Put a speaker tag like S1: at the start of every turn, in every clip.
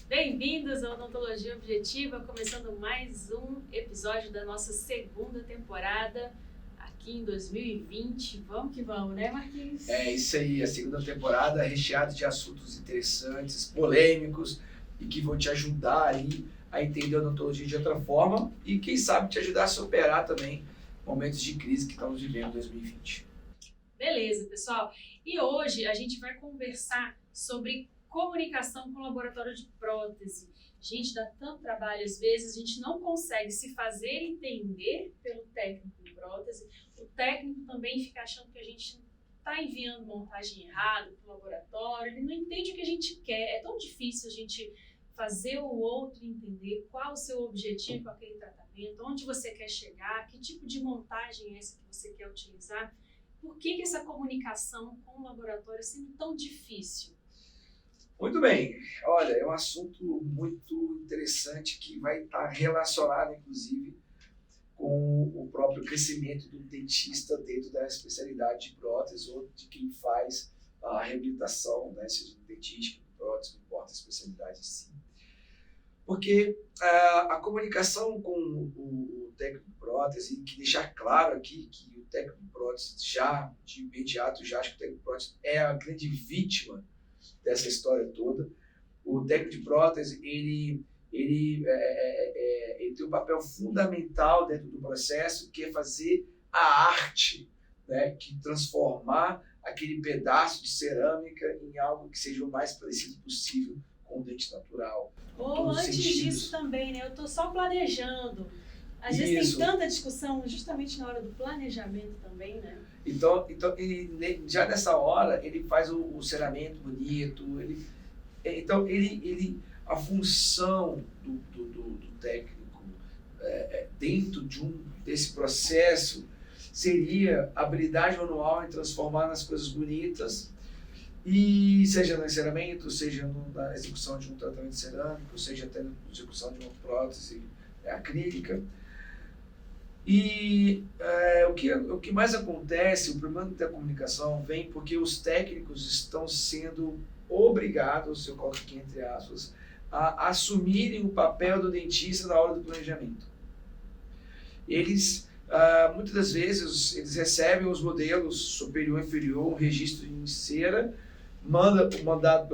S1: Bem-vindos ao Odontologia Objetiva, começando mais um episódio da nossa segunda temporada aqui em 2020. Vamos que vamos, né, Marquinhos?
S2: É isso aí, a segunda temporada recheada de assuntos interessantes, polêmicos e que vão te ajudar aí a entender a odontologia de outra forma e quem sabe te ajudar a superar também momentos de crise que estamos vivendo em 2020.
S1: Beleza, pessoal. E hoje a gente vai conversar sobre comunicação com o laboratório de prótese. Gente, dá tanto trabalho, às vezes a gente não consegue se fazer entender pelo técnico de prótese. O técnico também fica achando que a gente está enviando montagem errada para o laboratório, ele não entende o que a gente quer. É tão difícil a gente fazer o outro entender qual o seu objetivo com aquele tratamento, onde você quer chegar, que tipo de montagem é essa que você quer utilizar. Por que essa comunicação com o laboratório é sempre tão difícil?
S2: Muito bem, olha, é um assunto muito interessante que vai estar relacionado, inclusive, com o próprio crescimento do dentista dentro da especialidade de prótese ou de quem faz a reabilitação, né, seja dentística, prótese, não importa a especialidade em si. Porque a comunicação com o técnico de prótese, que deixar claro aqui que o técnico de prótese já, de imediato, já acho que o técnico de prótese é a grande vítima dessa história toda. O técnico de prótese, ele tem um papel fundamental dentro do processo, que é fazer a arte, né, que transformar aquele pedaço de cerâmica em algo que seja o mais parecido possível com o dente natural.
S1: Ou antes disso também, né? Eu estou só planejando. Às vezes tem tanta discussão justamente na hora do planejamento também, né?
S2: Então já nessa hora, ele faz o ceramento bonito, a função do técnico dentro desse processo seria a habilidade manual em transformar nas coisas bonitas, e seja no enceramento, seja na execução de um tratamento cerâmico, seja até na execução de uma prótese acrílica. E o que mais acontece, o problema da comunicação vem porque os técnicos estão sendo obrigados, eu coloco aqui entre aspas, a assumirem o papel do dentista na hora do planejamento. Eles, muitas das vezes, eles recebem os modelos superior e inferior, um registro em cera, mandado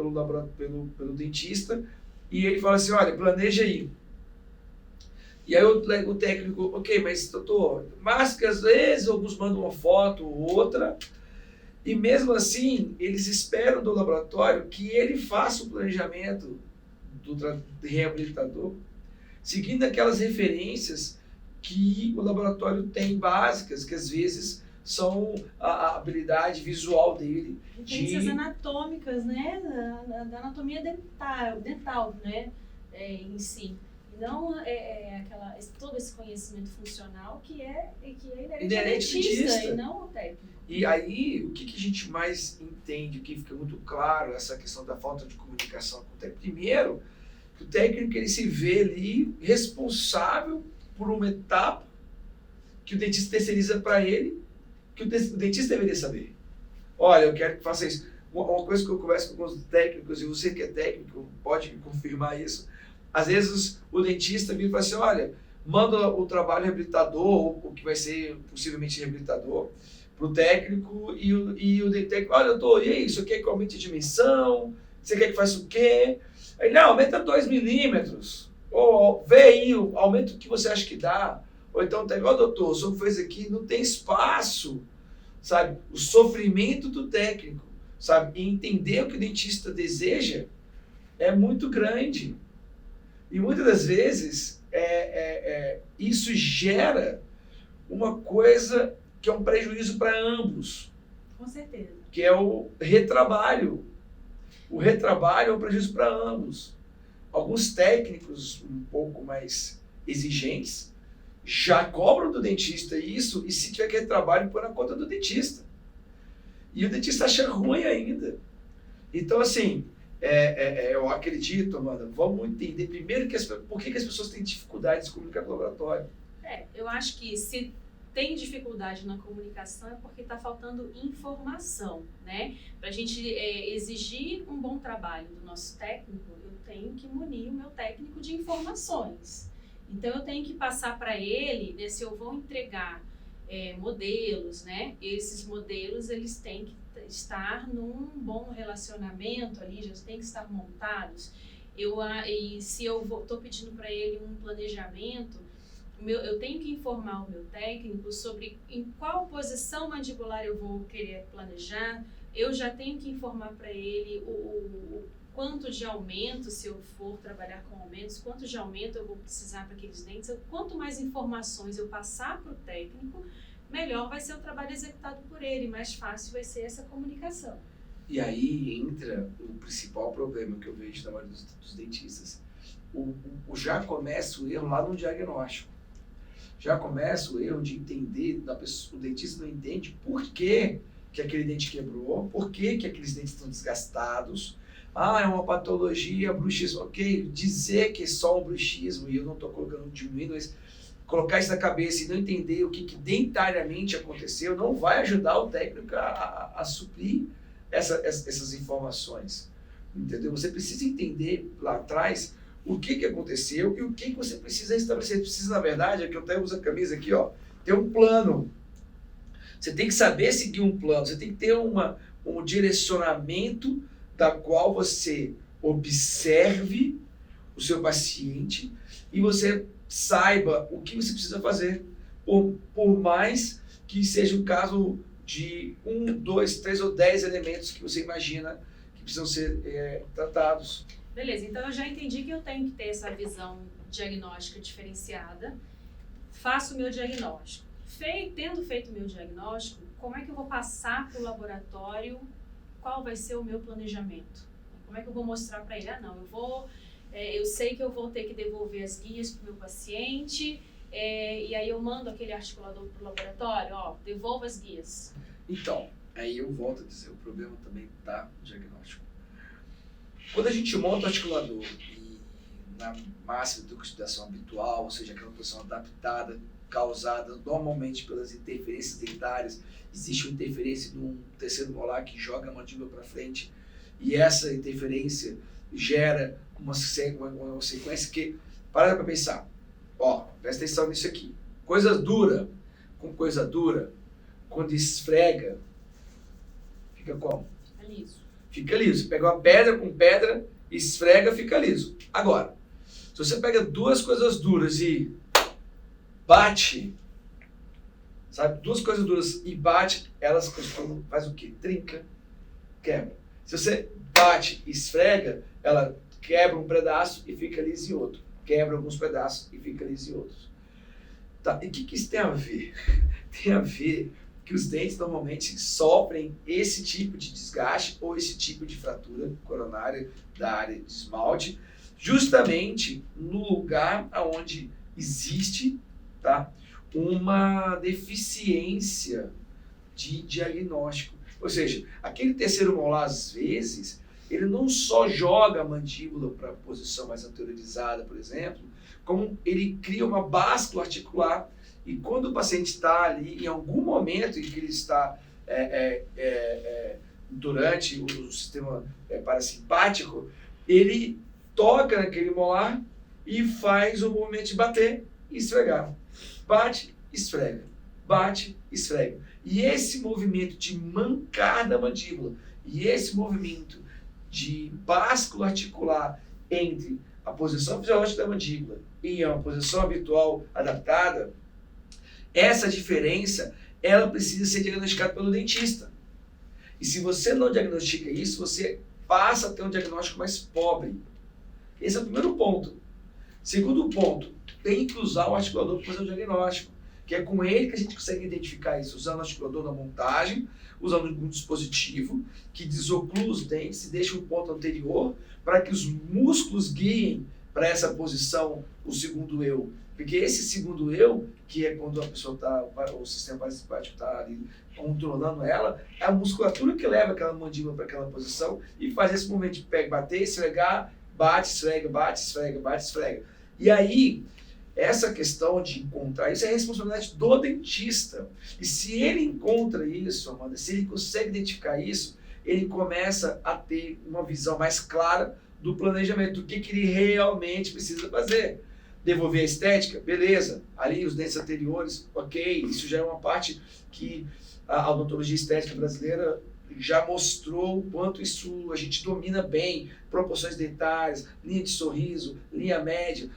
S2: pelo dentista, e ele fala assim, olha, planeja aí. E aí o técnico, ok, mas doutor, mas que às vezes alguns mandam uma foto ou outra, e mesmo assim eles esperam do laboratório que ele faça o planejamento do reabilitador, seguindo aquelas referências que o laboratório tem básicas, que às vezes são a habilidade visual dele.
S1: Referências anatômicas, né? Da anatomia dental, né? Em si. Não todo esse conhecimento funcional que é inerente ao dentista e não ao técnico.
S2: E aí, o que a gente mais entende, o que fica muito claro, essa questão da falta de comunicação com o técnico? Primeiro, o técnico ele se vê ali responsável por uma etapa que o dentista terceiriza para ele, que o dentista deveria saber. Olha, eu quero que faça isso. Uma coisa que eu converso com os técnicos, e você que é técnico pode confirmar isso, às vezes o dentista vira e fala assim, olha, manda o trabalho reabilitador, o que vai ser possivelmente reabilitador, para o técnico, e o técnico, olha, doutor, e aí, isso aqui é que aumente a dimensão? Você quer que faça o quê? Aí, não, aumenta 2 milímetros, ou vê aí, aumenta o que você acha que dá. Ou então, doutor, o senhor fez aqui, não tem espaço, sabe? O sofrimento do técnico, sabe? E entender o que o dentista deseja é muito grande. E muitas das vezes isso gera uma coisa que é um prejuízo para ambos.
S1: Com certeza.
S2: Que é o retrabalho. O retrabalho é um prejuízo para ambos. Alguns técnicos um pouco mais exigentes já cobram do dentista isso, e se tiver que retrabalho, põe na conta do dentista. E o dentista acha ruim ainda. Então, assim, eu acredito, Amanda, vamos entender primeiro por que as pessoas têm dificuldade de se comunicar com o laboratório.
S1: Eu acho que se tem dificuldade na comunicação é porque está faltando informação, né? Para a gente exigir um bom trabalho do nosso técnico, eu tenho que munir o meu técnico de informações. Então, eu tenho que passar para ele, né, se eu vou entregar modelos, né? Esses modelos, eles têm que estar num bom relacionamento ali, já têm que estar montados. E se eu estou pedindo para ele um planejamento, eu tenho que informar o meu técnico sobre em qual posição mandibular eu vou querer planejar. Eu já tenho que informar para ele o quanto de aumento, se eu for trabalhar com aumentos, quanto de aumento eu vou precisar para aqueles dentes. Quanto mais informações eu passar para o técnico, melhor vai ser o trabalho executado por ele, mais fácil vai ser essa comunicação.
S2: E aí entra o principal problema que eu vejo na maioria dos dentistas. Já começa o erro lá no diagnóstico. Já começa o erro de entender, o dentista não entende por que aquele dente quebrou, por que aqueles dentes estão desgastados. É uma patologia, bruxismo. Ok, dizer que é só um bruxismo, e eu não estou colocando diminuindo, mas colocar isso na cabeça e não entender o que dentariamente aconteceu, não vai ajudar o técnico a suprir essas informações. Entendeu? Você precisa entender lá atrás o que aconteceu e o que você precisa estabelecer. Você precisa, na verdade, é que eu até uso a camisa aqui, ó, ter um plano. Você tem que saber seguir um plano, você tem que ter um direcionamento da qual você observe o seu paciente e você saiba o que você precisa fazer, por mais que seja um caso de 1, 2, 3 ou 10 elementos que você imagina que precisam ser tratados.
S1: Beleza, então eu já entendi que eu tenho que ter essa visão diagnóstica diferenciada, faço o meu diagnóstico. Tendo feito o meu diagnóstico, como é que eu vou passar para o laboratório, qual vai ser o meu planejamento? Como é que eu vou mostrar para ele? Eu sei que eu vou ter que devolver as guias para o meu paciente, e aí eu mando aquele articulador para o laboratório, devolva as guias.
S2: Então, aí eu volto a dizer, o problema também está no diagnóstico. Quando a gente monta o articulador e na máxima de oxidação habitual, ou seja, aquela posição adaptada, causada normalmente pelas interferências dentárias, existe uma interferência num terceiro molar que joga a mandíbula para frente, e essa interferência gera uma sequência que, para pensar, presta atenção nisso aqui, coisa dura com coisa dura, quando esfrega, fica como?
S1: Fica liso.
S2: Fica liso. Pega uma pedra com pedra, esfrega, fica liso. Agora, se você pega duas coisas duras e bate, sabe, duas coisas duras e bate, elas faz o quê? Trinca, quebra. Se você bate e esfrega, ela quebra um pedaço e fica liso em outro. Quebra alguns pedaços e fica liso em outros. Tá, e o que isso tem a ver? Tem a ver que os dentes normalmente sofrem esse tipo de desgaste ou esse tipo de fratura coronária da área de esmalte, justamente no lugar onde existe, tá, uma deficiência de diagnóstico. Ou seja, aquele terceiro molar, às vezes, ele não só joga a mandíbula para a posição mais anteriorizada, por exemplo, como ele cria uma báscula articular. E quando o paciente está ali, em algum momento em que ele está durante o sistema parasimpático, ele toca naquele molar e faz o movimento de bater e esfregar. Bate, esfrega. Bate, esfrega. E esse movimento de mancar da mandíbula e esse movimento de báscula articular entre a posição fisiológica da mandíbula e a posição habitual adaptada, essa diferença, ela precisa ser diagnosticada pelo dentista. E se você não diagnostica isso, você passa a ter um diagnóstico mais pobre. Esse é o primeiro ponto. Segundo ponto, tem que usar o articulador para fazer o diagnóstico, que é com ele que a gente consegue identificar isso, usando o articulador na montagem, usando um dispositivo que desoclua os dentes e deixa um ponto anterior para que os músculos guiem para essa posição, o segundo eu. Porque esse segundo eu, que é quando a pessoa o sistema parasimpático está ali controlando ela, é a musculatura que leva aquela mandíbula para aquela posição e faz esse movimento de bater, esfregar, bate, esfrega, bate, esfrega, bate, esfrega. E aí, essa questão de encontrar isso é responsabilidade do dentista. E se ele encontra isso, Amanda, se ele consegue identificar isso, ele começa a ter uma visão mais clara do planejamento, do que ele realmente precisa fazer. Devolver a estética, beleza. Ali os dentes anteriores, ok. Isso já é uma parte que a odontologia estética brasileira já mostrou o quanto isso a gente domina bem. Proporções dentárias, linha de sorriso, linha média,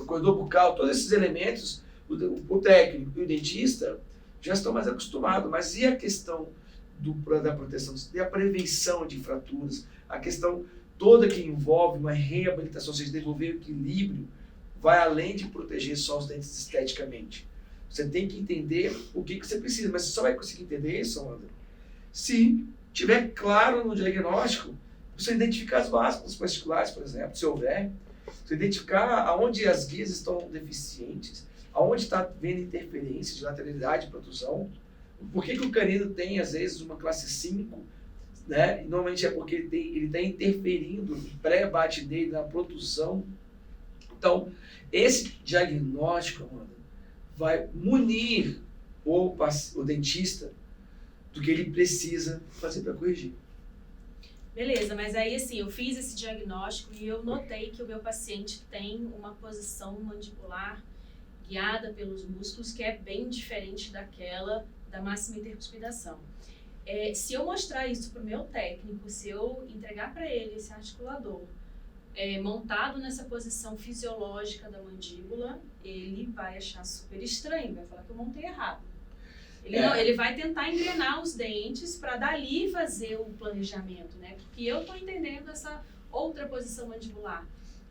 S2: corredor bucal, todos esses elementos, o técnico e o dentista já estão mais acostumados. Mas e a questão da proteção, e a prevenção de fraturas, a questão toda que envolve uma reabilitação, ou seja, devolver o equilíbrio, vai além de proteger só os dentes esteticamente. Você tem que entender o que você precisa, mas você só vai conseguir entender isso, André, se tiver claro no diagnóstico, você identificar as básculas particulares, por exemplo, se houver, você identificar aonde as guias estão deficientes, aonde está havendo interferência de lateralidade e protusão, por que o canino tem, às vezes, uma classe 5, né? Normalmente é porque ele está interferindo no pré-bate dele, na protusão. Então, esse diagnóstico, Amanda, vai munir o dentista do que ele precisa fazer para corrigir.
S1: Beleza, mas aí assim, eu fiz esse diagnóstico e eu notei que o meu paciente tem uma posição mandibular guiada pelos músculos que é bem diferente daquela da máxima intercuspidação. Se eu mostrar isso para o meu técnico, se eu entregar para ele esse articulador montado nessa posição fisiológica da mandíbula, ele vai achar super estranho, vai falar que eu montei errado. Ele vai tentar engrenar os dentes para dali fazer o planejamento, né? Porque eu estou entendendo essa outra posição mandibular.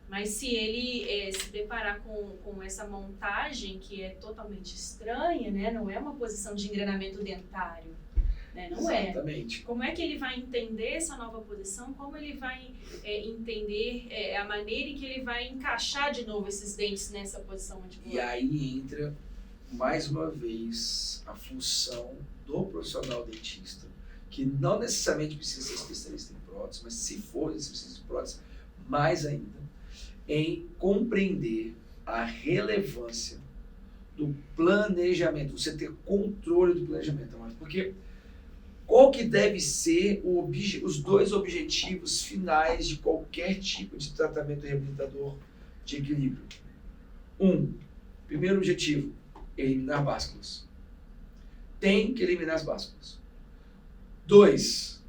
S1: Mas se ele se deparar com essa montagem que é totalmente estranha, né? Não é uma posição de engrenamento dentário, né? Não é.
S2: Exatamente.
S1: Como é que ele vai entender essa nova posição? Como ele vai entender a maneira em que ele vai encaixar de novo esses dentes nessa posição mandibular?
S2: E aí entra, mais uma vez, a função do profissional dentista, que não necessariamente precisa ser especialista em prótese, mas se for especialista em prótese, mais ainda, em compreender a relevância do planejamento, você ter controle do planejamento. Porque qual que deve ser os dois objetivos finais de qualquer tipo de tratamento reabilitador de equilíbrio? Primeiro objetivo, eliminar básculas. Tem que eliminar as básculas. 2,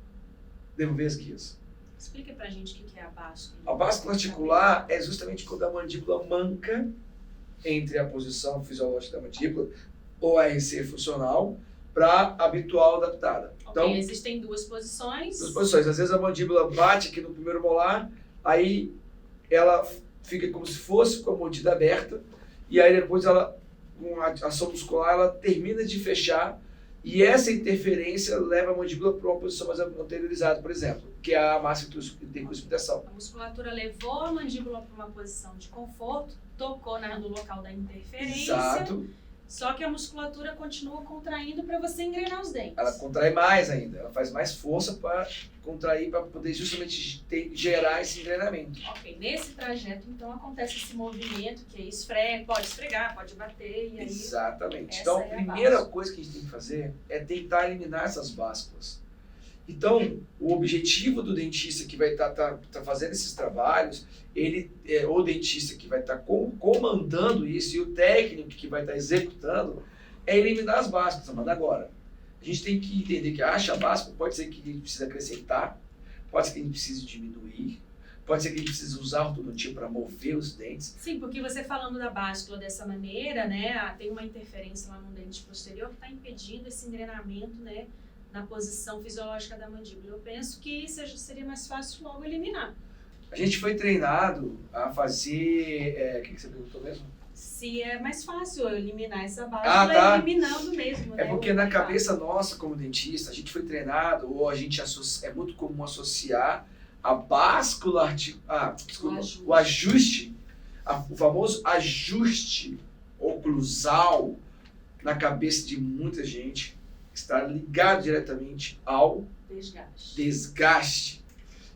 S2: devolver as guias.
S1: Explica pra gente o que é a báscula.
S2: A báscula articular é justamente quando a mandíbula manca entre a posição fisiológica da mandíbula, ou a RC funcional, para a habitual adaptada. Então,
S1: existem duas posições.
S2: Duas posições. Às vezes a mandíbula bate aqui no primeiro molar, aí ela fica como se fosse com a mordida aberta, e aí depois ela, com a ação muscular, ela termina de fechar, e essa interferência leva a mandíbula para uma posição mais anteriorizada, por exemplo, que é a máxima intercuspidação.
S1: A musculatura levou a mandíbula para uma posição de conforto, tocou no local da interferência.
S2: Exato.
S1: Só que a musculatura continua contraindo para você engrenar os dentes.
S2: Ela contrai mais ainda, ela faz mais força para contrair, para poder justamente gerar esse engrenamento.
S1: Ok, nesse trajeto então acontece esse movimento que é pode esfregar, pode bater e aí...
S2: Exatamente. Então a primeira coisa que a gente tem que fazer é tentar eliminar essas básculas. Então, o objetivo do dentista que vai estar fazendo esses trabalhos, o dentista que vai estar comandando isso e o técnico que vai estar executando, é eliminar as básculas. Mas agora, a gente tem que entender que a báscula pode ser que a gente precise acrescentar, pode ser que a gente precise diminuir, pode ser que a gente precise usar ortodontia para mover os dentes.
S1: Sim, porque você falando da báscula dessa maneira, né, tem uma interferência lá no dente posterior que está impedindo esse engrenamento, né, na posição fisiológica da mandíbula. Eu penso que seria mais fácil logo eliminar.
S2: A gente foi treinado a fazer... o que você perguntou mesmo?
S1: Se é mais fácil eliminar essa báscula eliminando mesmo.
S2: É porque na cabeça nossa, como dentista, a gente foi treinado, ou a gente é muito comum associar a báscula o ajuste, o famoso ajuste oclusal na cabeça de muita gente, está ligado diretamente ao desgaste.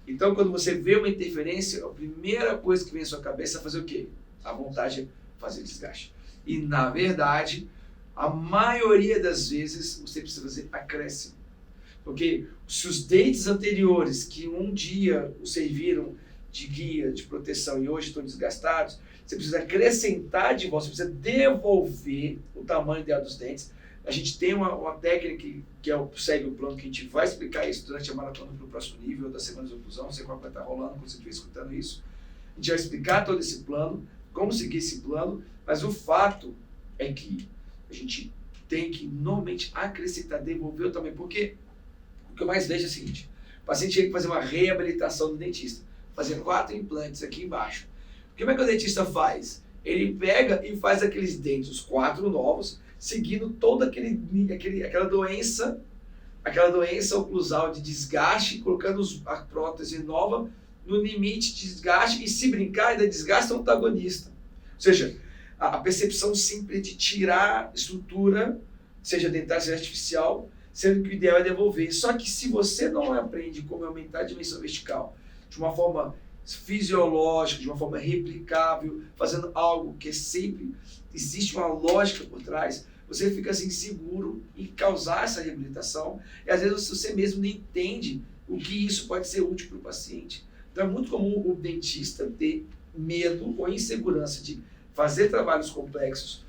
S2: Então, quando você vê uma interferência, a primeira coisa que vem à sua cabeça é fazer o quê? A vontade é fazer desgaste. E, na verdade, a maioria das vezes, você precisa fazer acréscimo. Porque se os dentes anteriores, que um dia serviram de guia, de proteção e hoje estão desgastados, você precisa acrescentar de volta, você precisa devolver o tamanho ideal dos dentes. A gente tem uma técnica que é segue o plano, que a gente vai explicar isso durante a maratona para o próximo nível da Semana de Oclusão, não sei qual vai estar rolando quando você estiver escutando isso. A gente vai explicar todo esse plano, como seguir esse plano, mas o fato é que a gente tem que normalmente acrescentar, devolver o tamanho, porque o que eu mais vejo é o seguinte: o paciente tem que fazer uma reabilitação do dentista, fazer 4 implantes aqui embaixo. Como é que o dentista faz? Ele pega e faz aqueles dentes, os 4 novos, seguindo toda aquela doença oclusal de desgaste, colocando a prótese nova no limite de desgaste, e se brincar ainda desgasta o antagonista. Ou seja, a percepção simples de tirar estrutura, seja dentária, seja artificial, sendo que o ideal é devolver. Só que se você não aprende como aumentar a dimensão vertical de uma forma fisiológica, de uma forma replicável, fazendo algo que sempre existe uma lógica por trás, você fica assim inseguro em causar essa reabilitação, e às vezes você mesmo não entende o que isso pode ser útil para o paciente. Então é muito comum o dentista ter medo ou insegurança de fazer trabalhos complexos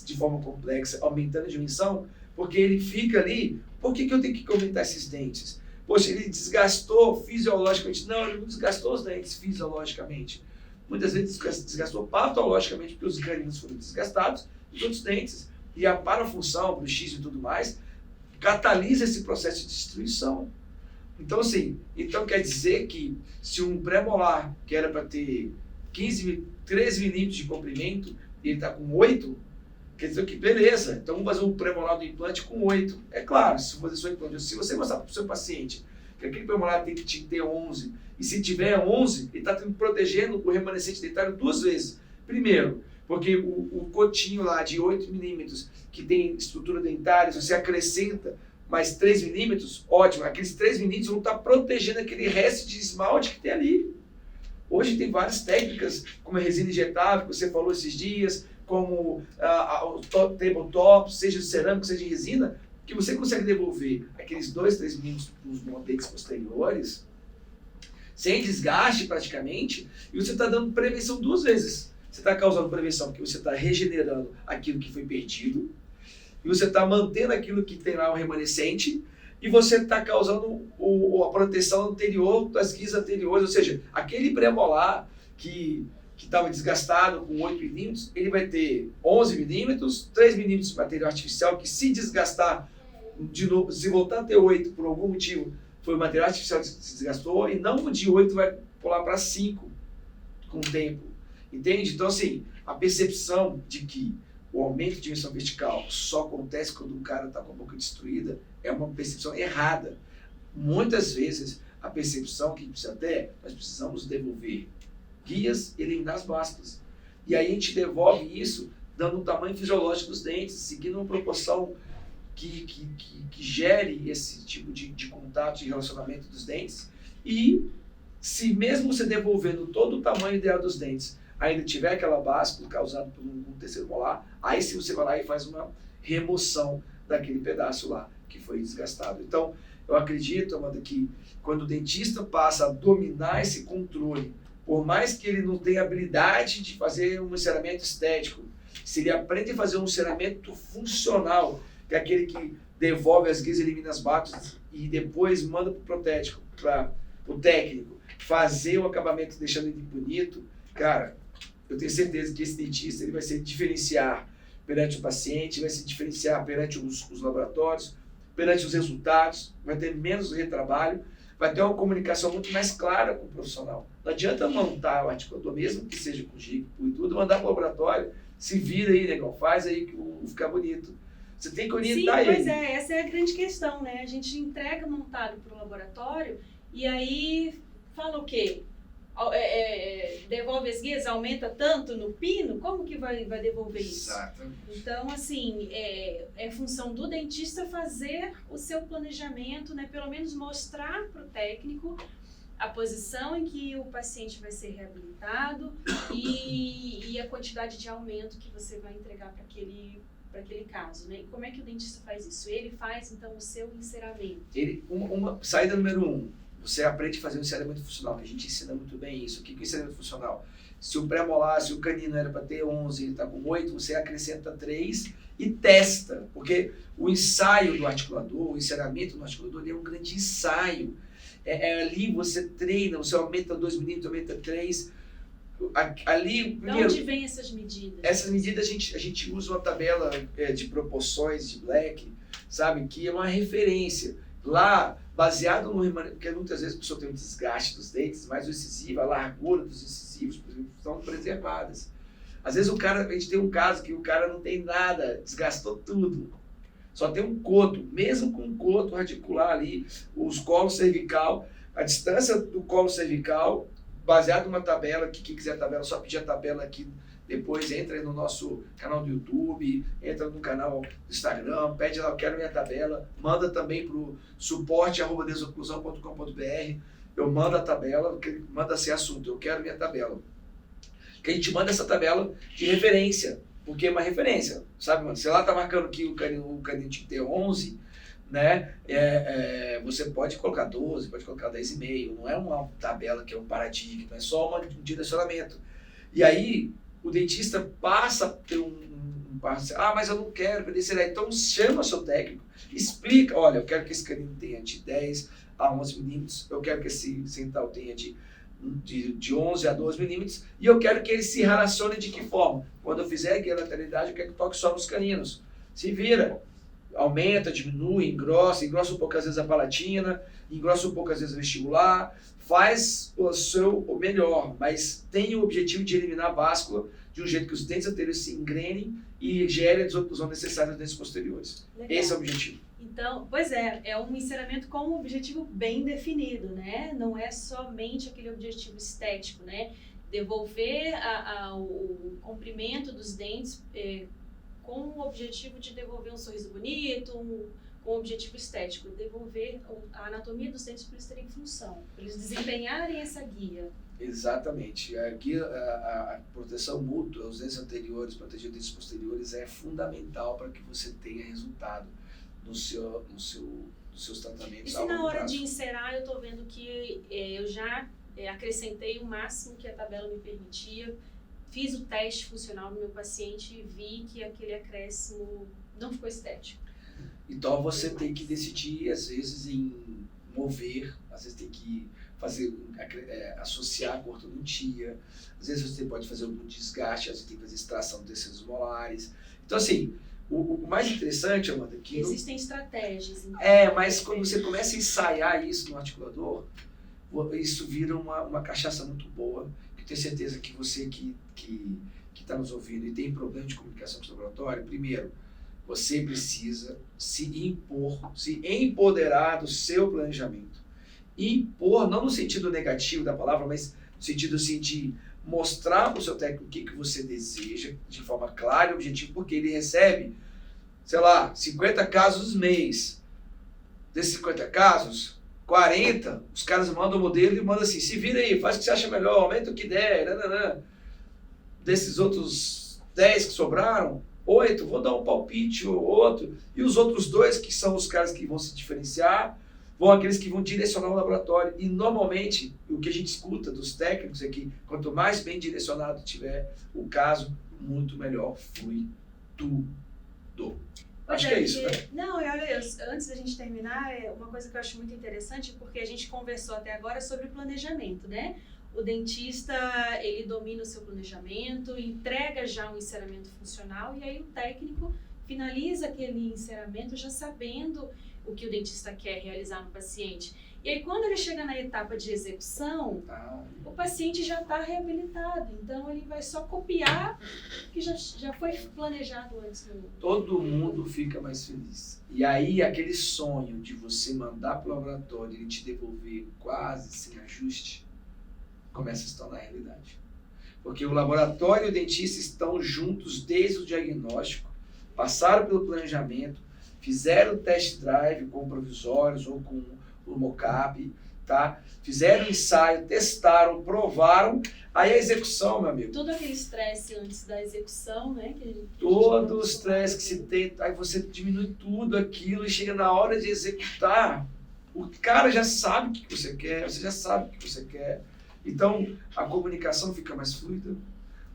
S2: de forma complexa, aumentando a dimensão, porque ele fica ali, por que eu tenho que aumentar esses dentes? Poxa, ele desgastou fisiologicamente. Não, ele não desgastou os dentes fisiologicamente. Muitas vezes desgastou patologicamente, porque os ganinos foram desgastados, os outros dentes. E a parafunção, o bruxismo e tudo mais, catalisa esse processo de destruição. Então, assim, quer dizer que se um pré-molar, que era para ter 13 milímetros de comprimento, e ele está com 8, quer dizer que beleza, então vamos fazer um pré-molar do implante com 8. É claro, se fazer seu implante, se você mostrar para o seu paciente que aquele pré-molar tem que ter 11, e se tiver 11, ele está protegendo o remanescente dentário 2 vezes. Primeiro, porque o cotinho lá de 8 milímetros, que tem estrutura dentária, se você acrescenta mais 3 milímetros, ótimo, aqueles 3 milímetros vão estar protegendo aquele resto de esmalte que tem ali. Hoje tem várias técnicas, como a resina injetável, que você falou esses dias, como o tabletop, seja de cerâmica, seja de resina, que você consegue devolver aqueles 2, 3 milímetros nos dentes posteriores, sem desgaste praticamente, e você está dando prevenção 2 vezes. Você está causando prevenção porque você está regenerando aquilo que foi perdido, e você está mantendo aquilo que tem lá o remanescente, e você está causando a proteção anterior das guias anteriores, ou seja, aquele pré-molar que estava desgastado com 8 milímetros, ele vai ter 11 milímetros, 3 milímetros de material artificial, que se desgastar de novo, se voltar a ter 8 por algum motivo, foi o material artificial que se desgastou, e não o de 8 vai pular para 5 com o tempo. Entende? Então, assim, a percepção de que o aumento de dimensão vertical só acontece quando o cara está com a boca destruída é uma percepção errada. Muitas vezes, a percepção que nós precisamos devolver guias e eliminar as básculas. E aí a gente devolve isso dando um tamanho fisiológico dos dentes, seguindo uma proporção que gere esse tipo de contato e relacionamento dos dentes. E se mesmo você devolvendo todo o tamanho ideal dos dentes, ainda tiver aquela báscula causada por um terceiro molar, aí sim você vai lá e faz uma remoção daquele pedaço lá que foi desgastado. Então, eu acredito, Amanda, que quando o dentista passa a dominar esse controle, por mais que ele não tenha habilidade de fazer um encerramento estético, se ele aprende a fazer um encerramento funcional, que é aquele que devolve as guias, elimina as básculas e depois manda para o protético, para o técnico, fazer o acabamento deixando ele bonito, cara, eu tenho certeza que esse dentista ele vai se diferenciar perante o paciente, vai se diferenciar perante os laboratórios, perante os resultados, vai ter menos retrabalho, vai ter uma comunicação muito mais clara com o profissional. Não adianta montar o articulador, mesmo que seja com giga e tudo, mandar para o laboratório, se vira aí, negão, faz aí que ficar bonito. Você tem que orientar ele.
S1: Sim, pois é, essa é a grande questão, né? A gente entrega montado para o laboratório e aí fala o quê? Devolve as guias, aumenta tanto no pino, como que vai devolver isso?
S2: Exatamente.
S1: Então, assim, é função do dentista fazer o seu planejamento, né? Pelo menos mostrar para o técnico a posição em que o paciente vai ser reabilitado e a quantidade de aumento que você vai entregar para aquele caso, né? E como é que o dentista faz isso? Ele faz, então, o seu enceramento.
S2: Saída número 1. você aprende a fazer um ensinamento funcional, que a gente ensina muito bem isso. O que é o ensinamento funcional? Se o pré-molar, se o canino era para ter 11, ele está com 8, você acrescenta 3 e testa, porque o ensaio do articulador, o ensinamento do articulador, ele é um grande ensaio. Ali você treina, você aumenta 2 milímetros, aumenta 3. Ali, primeiro,
S1: de onde vem essas medidas?
S2: Essas medidas a gente usa uma tabela de proporções de Black, sabe, que é uma referência. Lá, baseado no remanente, porque muitas vezes a pessoa tem um desgaste dos dentes, mas o incisivo, a largura dos incisivos, por exemplo, estão preservadas. Às vezes a gente tem um caso que o cara não tem nada, desgastou tudo. Só tem um coto, mesmo com um coto radicular ali, os colos cervical, a distância do colo cervical, baseado numa tabela, que quem quiser a tabela, só pedir a tabela aqui, depois entra aí no nosso canal do YouTube, entra no canal do Instagram, pede lá, eu quero minha tabela, manda também para o suporte@desoclusão.com.br, eu mando a tabela, manda esse assunto, eu quero minha tabela. Que a gente manda essa tabela de referência, porque é uma referência, sabe, mano? Se lá tá marcando que o canino tinha que ter 11, né? Você pode colocar 12, pode colocar 10,5, não é uma tabela que é um paradigma, é só um direcionamento. E aí, o dentista passa a ter mas eu não quero obedecer. Então, chama seu técnico, explica, olha, eu quero que esse canino tenha de 10 a 11 milímetros, eu quero que esse central tenha de 11 a 12 milímetros, e eu quero que ele se relacione de que forma? Quando eu fizer a guia lateralidade, eu quero que toque só nos caninos. Se vira, aumenta, diminui, engrossa um pouco às vezes a palatina, engrossa um pouco às vezes o vestibular, faz o melhor, mas tem o objetivo de eliminar a báscula de um jeito que os dentes anteriores se engrenem e gere a desoclusão necessária dos dentes posteriores. Legal. Esse é o objetivo.
S1: Então, pois é um ensinamento com um objetivo bem definido, né? Não é somente aquele objetivo estético, né? Devolver o comprimento dos dentes com o objetivo de devolver um sorriso bonito, com o objetivo estético, devolver a anatomia dos dentes para eles terem função, para eles desempenharem essa guia.
S2: Exatamente. A proteção mútua, os dentes anteriores, proteger os dentes posteriores é fundamental para que você tenha resultado nos seus tratamentos.
S1: E se na hora de encerar eu estou vendo que eu já acrescentei o máximo que a tabela me permitia, fiz o teste funcional no meu paciente e vi que aquele acréscimo não ficou estético.
S2: Então você tem que decidir, às vezes, em mover, às vezes tem que associar com ortodontia, às vezes você pode fazer algum desgaste, às vezes tem que fazer extração de tecidos molares. Então, assim, o mais interessante, Amanda, que...
S1: Existem estratégias. Então,
S2: mas quando você começa a ensaiar isso no articulador, isso vira uma cachaça muito boa, que eu tenho certeza que você que está nos ouvindo e tem problema de comunicação com o laboratório, primeiro, você precisa se empoderar do seu planejamento. Impor, não no sentido negativo da palavra, mas no sentido assim, de mostrar para o seu técnico o que você deseja, de forma clara e objetiva, porque ele recebe, sei lá, 50 casos mês. Desses 50 casos, 40, os caras mandam o modelo e mandam assim, se vira aí, faz o que você acha melhor, aumenta o que der, nananã. Desses outros 10 que sobraram, 8, vou dar um palpite ou outro, e os outros 2, que são os caras que vão se diferenciar, vão aqueles que vão direcionar o laboratório. E normalmente, o que a gente escuta dos técnicos é que quanto mais bem direcionado tiver o caso, muito melhor flui tudo. Acho que é isso, né?
S1: Não, olha, antes da gente terminar, uma coisa que eu acho muito interessante, porque a gente conversou até agora sobre planejamento, né? O dentista, ele domina o seu planejamento, entrega já um enceramento funcional e aí o técnico finaliza aquele enceramento já sabendo o que o dentista quer realizar no paciente. E aí quando ele chega na etapa de execução, o paciente já está reabilitado, então ele vai só copiar o que já foi planejado antes.
S2: Todo mundo fica mais feliz. E aí aquele sonho de você mandar para o laboratório e ele te devolver quase sem ajuste, começa a se tornar realidade. Porque o laboratório e o dentista estão juntos desde o diagnóstico, passaram pelo planejamento, fizeram o test drive com provisórios ou com o mockup, tá? Fizeram o ensaio, testaram, provaram, aí a execução, meu amigo.
S1: Todo aquele estresse antes da execução, né?
S2: Todo o estresse que se tem, aí você diminui tudo aquilo e chega na hora de executar, O cara já sabe o que você quer, você já sabe o que você quer. Então, a comunicação fica mais fluida,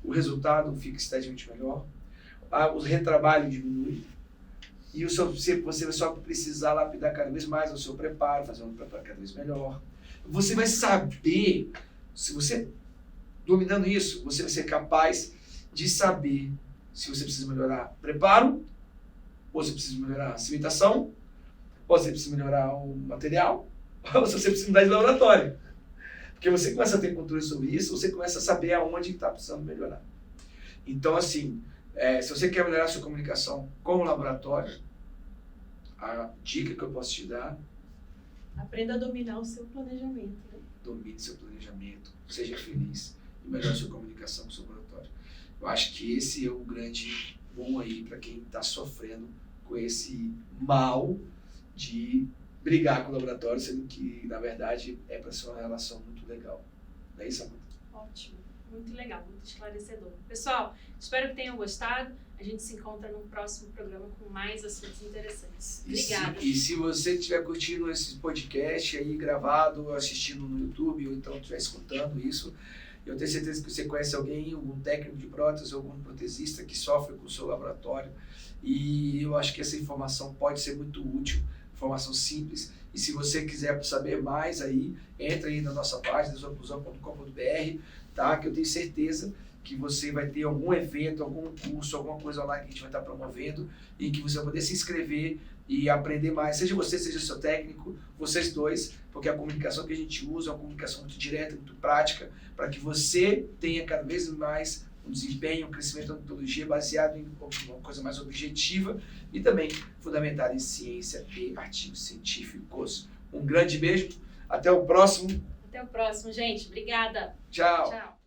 S2: o resultado fica esteticamente melhor, o retrabalho diminui, e você vai só precisar lapidar cada vez mais o seu preparo, fazer um preparo cada vez melhor. Você vai saber, se você dominando isso, você vai ser capaz de saber se você precisa melhorar preparo, ou você precisa melhorar a cimentação, ou você precisa melhorar o material, ou se você precisa mudar de laboratório. Porque você começa a ter controle sobre isso, você começa a saber aonde está precisando melhorar. Então, assim, se você quer melhorar a sua comunicação com o laboratório, a dica que eu posso te dar...
S1: Aprenda a dominar o seu planejamento. Né?
S2: Domine seu planejamento, seja feliz e melhore sua comunicação com o seu laboratório. Eu acho que esse é o grande bom aí para quem está sofrendo com esse mal de brigar com o laboratório, sendo que, na verdade, é para ser uma relação muito legal. Não é isso, Amanda?
S1: Ótimo. Muito legal, muito esclarecedor. Pessoal, espero que tenham gostado. A gente se encontra no próximo programa com mais assuntos interessantes. Obrigada.
S2: E se você estiver curtindo esse podcast aí gravado, assistindo no YouTube, ou então estiver escutando isso, eu tenho certeza que você conhece alguém, algum técnico de prótese, algum protesista que sofre com o seu laboratório. E eu acho que essa informação pode ser muito útil, informação simples. E se você quiser saber mais aí, entra aí na nossa página, desoclusão.com.br, tá? Que eu tenho certeza que você vai ter algum evento, algum curso, alguma coisa online que a gente vai estar promovendo e que você vai poder se inscrever e aprender mais, seja você, seja seu técnico, vocês dois, porque a comunicação que a gente usa é uma comunicação muito direta, muito prática, para que você tenha cada vez mais um desempenho, um crescimento da odontologia baseado em uma coisa mais objetiva e também fundamentada em ciência e artigos científicos. Um grande beijo, até o próximo.
S1: Até o próximo, gente. Obrigada.
S2: Tchau.
S1: Tchau.